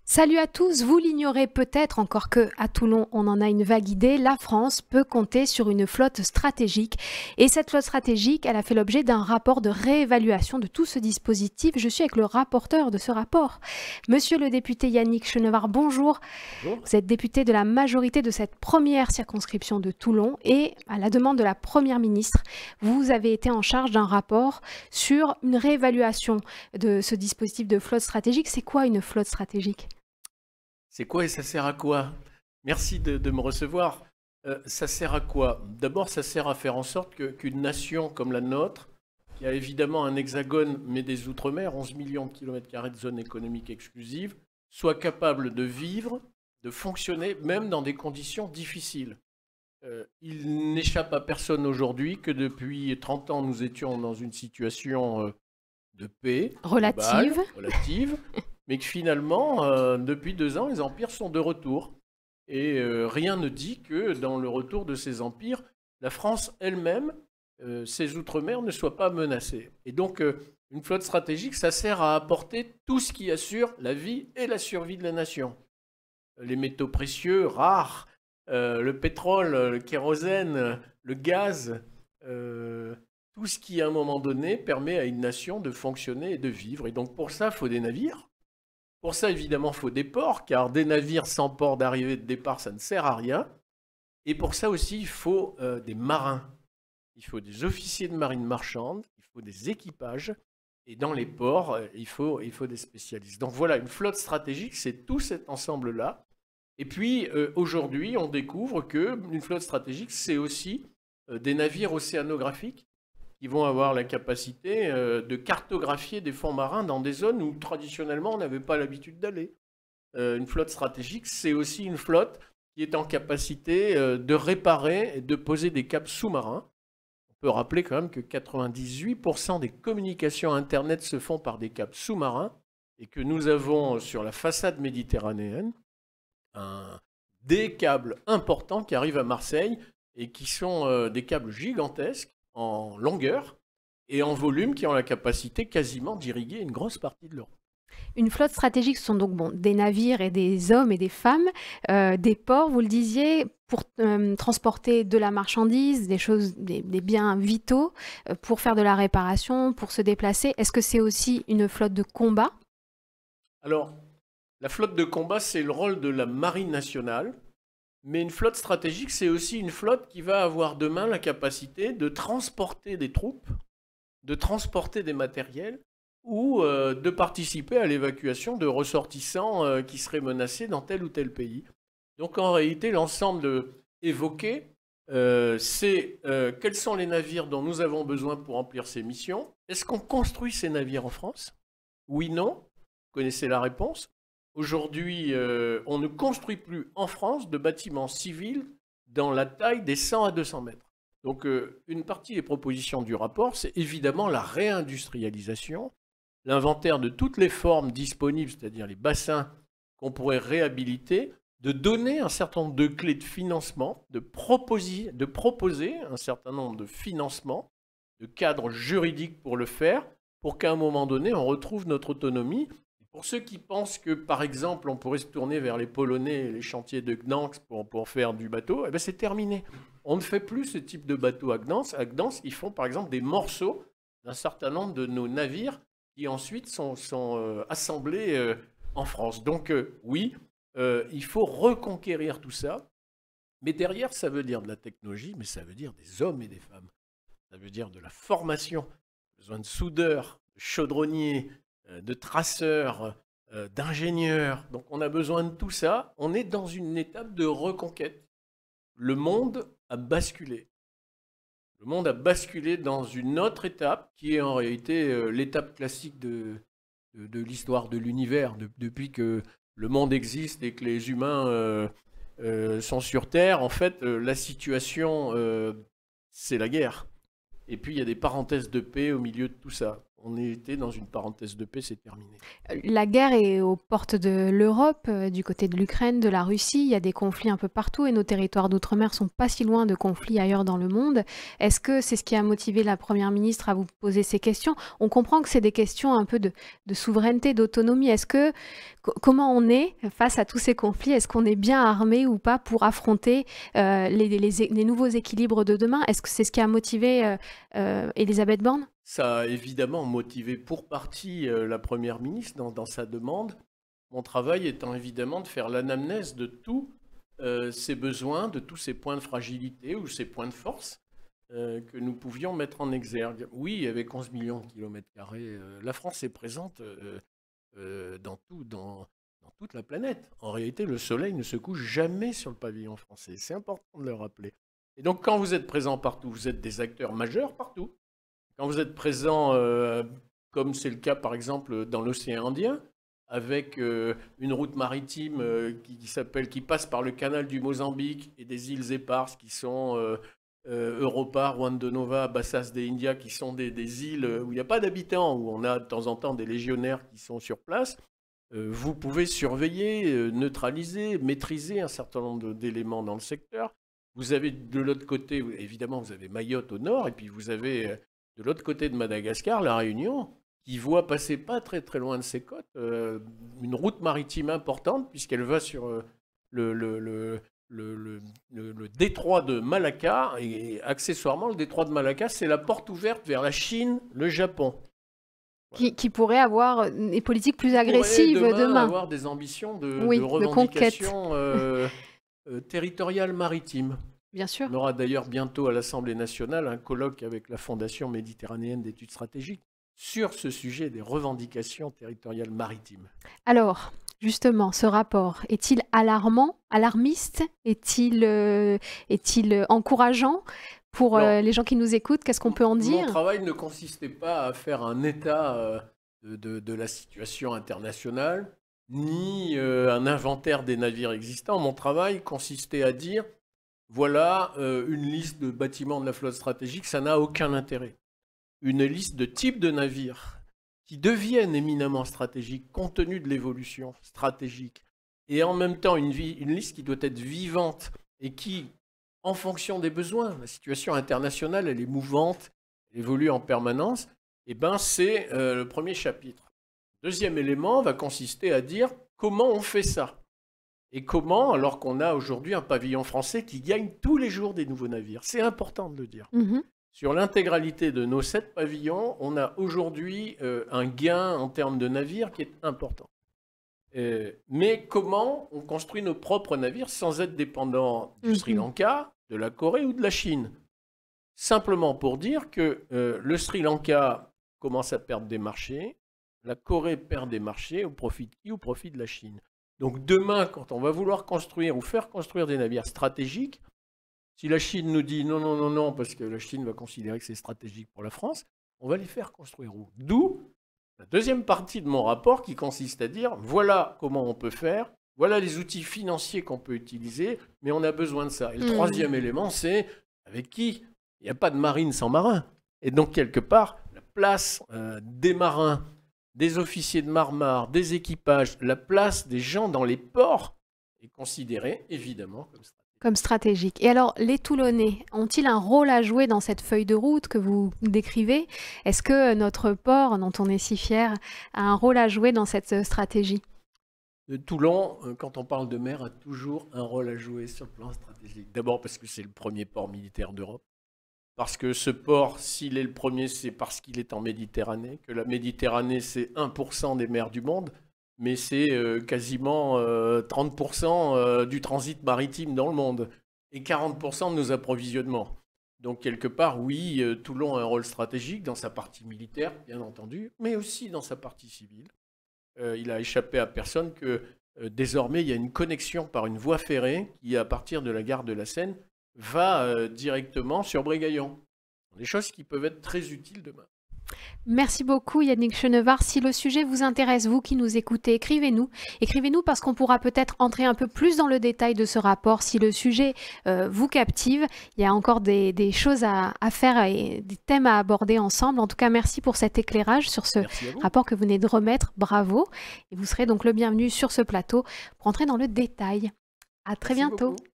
Salut à tous, vous l'ignorez peut-être encore que à Toulon on en a une vague idée, la France peut compter sur une flotte stratégique et cette flotte stratégique elle a fait l'objet d'un rapport de réévaluation de tout ce dispositif. Je suis avec le rapporteur de ce rapport, monsieur le député Yannick Chenevard, bonjour. Bonjour. Vous êtes député de la majorité de cette première circonscription de Toulon et à la demande de la première ministre, vous avez été en charge d'un rapport sur une réévaluation de ce dispositif de flotte stratégique. C'est quoi une flotte stratégique ? C'est quoi et ça sert à quoi? Merci de me recevoir. Ça sert à quoi? D'abord, ça sert à faire en sorte qu'une nation comme la nôtre, qui a évidemment un hexagone, mais des outre-mer, 11 millions de kilomètres carrés de zone économique exclusive, soit capable de vivre, de fonctionner, même dans des conditions difficiles. Il n'échappe à personne aujourd'hui que depuis 30 ans, nous étions dans une situation de paix globale, Relative. relative, mais que finalement, depuis 2 ans, les empires sont de retour. Et rien ne dit que dans le retour de ces empires, la France elle-même, ses outre-mer, ne soient pas menacées. Et donc, une flotte stratégique, ça sert à apporter tout ce qui assure la vie et la survie de la nation. Les métaux précieux, rares, le pétrole, le kérosène, le gaz, tout ce qui, à un moment donné, permet à une nation de fonctionner et de vivre. Et donc, pour ça, il faut des navires. Pour ça, évidemment, il faut des ports, car des navires sans port d'arrivée et de départ, ça ne sert à rien. Et pour ça aussi, il faut des marins. Il faut des officiers de marine marchande, il faut des équipages. Et dans les ports, il faut des spécialistes. Donc voilà, une flotte stratégique, c'est tout cet ensemble-là. Et puis, aujourd'hui, on découvre qu'une flotte stratégique, c'est aussi des navires océanographiques qui vont avoir la capacité de cartographier des fonds marins dans des zones où traditionnellement on n'avait pas l'habitude d'aller. Une flotte stratégique, c'est aussi une flotte qui est en capacité de réparer et de poser des câbles sous-marins. On peut rappeler quand même que 98% des communications Internet se font par des câbles sous-marins et que nous avons sur la façade méditerranéenne des câbles importants qui arrivent à Marseille et qui sont des câbles gigantesques en longueur et en volume qui ont la capacité quasiment d'irriguer une grosse partie de l'Europe. Une flotte stratégique, ce sont donc des navires et des hommes et des femmes, des ports, vous le disiez, pour transporter de la marchandise, des choses, des biens vitaux, pour faire de la réparation, pour se déplacer. Est-ce que c'est aussi une flotte de combat? Alors, la flotte de combat, c'est le rôle de la marine nationale, mais une flotte stratégique, c'est aussi une flotte qui va avoir demain la capacité de transporter des troupes, de transporter des matériels ou de participer à l'évacuation de ressortissants qui seraient menacés dans tel ou tel pays. Donc en réalité, l'ensemble évoqué, c'est quels sont les navires dont nous avons besoin pour remplir ces missions. Est-ce qu'on construit ces navires en France? Oui, non. Vous connaissez la réponse. Aujourd'hui, on ne construit plus en France de bâtiments civils dans la taille des 100 à 200 mètres. Donc une partie des propositions du rapport, c'est évidemment la réindustrialisation, l'inventaire de toutes les formes disponibles, c'est-à-dire les bassins qu'on pourrait réhabiliter, de donner un certain nombre de clés de financement, de proposer un certain nombre de financements, de cadres juridiques pour le faire, pour qu'à un moment donné, on retrouve notre autonomie. Pour ceux qui pensent que, par exemple, on pourrait se tourner vers les Polonais et les chantiers de Gdansk pour faire du bateau, eh bien, c'est terminé. On ne fait plus ce type de bateau à Gdansk. À Gdansk, ils font par exemple des morceaux d'un certain nombre de nos navires qui ensuite sont assemblés en France. Donc oui, il faut reconquérir tout ça. Mais derrière, ça veut dire de la technologie, mais ça veut dire des hommes et des femmes. Ça veut dire de la formation, besoin de soudeurs, de chaudronniers, de traceurs, d'ingénieurs. Donc on a besoin de tout ça. On est dans une étape de reconquête. Le monde a basculé. Le monde a basculé dans une autre étape qui est en réalité l'étape classique de l'histoire de l'univers. Depuis que le monde existe et que les humains sont sur Terre, en fait, la situation, c'est la guerre. Et puis il y a des parenthèses de paix au milieu de tout ça. on était dans une parenthèse de paix, c'est terminé. La guerre est aux portes de l'Europe, du côté de l'Ukraine, de la Russie. Il y a des conflits un peu partout et nos territoires d'outre-mer sont pas si loin de conflits ailleurs dans le monde. Est-ce que c'est ce qui a motivé la Première ministre à vous poser ces questions? On comprend que c'est des questions un peu de souveraineté, d'autonomie. Comment on est face à tous ces conflits? Est-ce qu'on est bien armé ou pas pour affronter les nouveaux équilibres de demain? Est-ce que c'est ce qui a motivé Elisabeth Borne? Ça a évidemment motivé pour partie la Première ministre dans sa demande. Mon travail étant évidemment de faire l'anamnèse de tous ses besoins, de tous ses points de fragilité ou ses points de force que nous pouvions mettre en exergue. Oui, avec 11 millions de kilomètres carrés, la France est présente dans toute la planète. En réalité, le soleil ne se couche jamais sur le pavillon français. C'est important de le rappeler. Et donc, quand vous êtes présent partout, vous êtes des acteurs majeurs partout. Quand vous êtes présent, comme c'est le cas par exemple dans l'océan Indien, avec une route maritime qui passe par le canal du Mozambique et des îles éparses qui sont Europa, Juan de Nova, Bassas de India, qui sont des îles où il n'y a pas d'habitants, où on a de temps en temps des légionnaires qui sont sur place, vous pouvez surveiller, neutraliser, maîtriser un certain nombre d'éléments dans le secteur. Vous avez de l'autre côté, évidemment, vous avez Mayotte au nord, et puis vous avez de l'autre côté de Madagascar, la Réunion, qui voit passer pas très très loin de ses côtes une route maritime importante, puisqu'elle va sur le détroit de Malacca, et accessoirement, le détroit de Malacca, c'est la porte ouverte vers la Chine, le Japon. Qui pourrait avoir des politiques plus agressives demain. Avoir des ambitions de revendication territoriale maritime. Bien sûr. On aura d'ailleurs bientôt à l'Assemblée nationale un colloque avec la Fondation méditerranéenne d'études stratégiques sur ce sujet des revendications territoriales maritimes. Alors, justement, ce rapport, est-il alarmant, alarmiste? Est-il encourageant pour les gens qui nous écoutent? Qu'est-ce qu'on peut en dire? Mon travail ne consistait pas à faire un état de la situation internationale, ni un inventaire des navires existants. Mon travail consistait à dire, voilà une liste de bâtiments de la flotte stratégique, ça n'a aucun intérêt. Une liste de types de navires qui deviennent éminemment stratégiques compte tenu de l'évolution stratégique, et en même temps une liste qui doit être vivante et qui, en fonction des besoins, la situation internationale, elle est mouvante, elle évolue en permanence, et ben c'est le premier chapitre. Deuxième élément va consister à dire comment on fait ça. Et comment, alors qu'on a aujourd'hui un pavillon français qui gagne tous les jours des nouveaux navires. C'est important de le dire. Mmh. Sur l'intégralité de nos 7 pavillons, on a aujourd'hui un gain en termes de navires qui est important. Mais comment on construit nos propres navires sans être dépendant du Sri Lanka, de la Corée ou de la Chine? Simplement pour dire que le Sri Lanka commence à perdre des marchés, la Corée perd des marchés, au profit de qui? Au profit de la Chine. Donc demain, quand on va vouloir construire ou faire construire des navires stratégiques, si la Chine nous dit non, non, non, non, parce que la Chine va considérer que c'est stratégique pour la France, on va les faire construire où? D'où la deuxième partie de mon rapport qui consiste à dire voilà comment on peut faire, voilà les outils financiers qu'on peut utiliser, mais on a besoin de ça. Et le troisième élément, c'est avec qui? Il n'y a pas de marine sans marin. Et donc, quelque part, la place des marins, des officiers de Marmare, des équipages, la place des gens dans les ports est considérée évidemment comme stratégique. Et alors, les Toulonnais ont-ils un rôle à jouer dans cette feuille de route que vous décrivez? Est-ce que notre port, dont on est si fier, a un rôle à jouer dans cette stratégie? Toulon, quand on parle de mer, a toujours un rôle à jouer sur le plan stratégique. D'abord parce que c'est le premier port militaire d'Europe. Parce que ce port, s'il est le premier, c'est parce qu'il est en Méditerranée, que la Méditerranée, c'est 1% des mers du monde, mais c'est quasiment 30% du transit maritime dans le monde, et 40% de nos approvisionnements. Donc, quelque part, oui, Toulon a un rôle stratégique dans sa partie militaire, bien entendu, mais aussi dans sa partie civile. Il a échappé à personne que désormais, il y a une connexion par une voie ferrée qui, à partir de la gare de la Seine, va directement sur Brégaillon. Des choses qui peuvent être très utiles demain. Merci beaucoup Yannick Chenevard. Si le sujet vous intéresse, vous qui nous écoutez, écrivez-nous. Écrivez-nous parce qu'on pourra peut-être entrer un peu plus dans le détail de ce rapport. Si le sujet vous captive, il y a encore des choses à faire et des thèmes à aborder ensemble. En tout cas, merci pour cet éclairage sur ce rapport que vous venez de remettre. Bravo. Et vous serez donc le bienvenu sur ce plateau pour entrer dans le détail. À très bientôt. Beaucoup.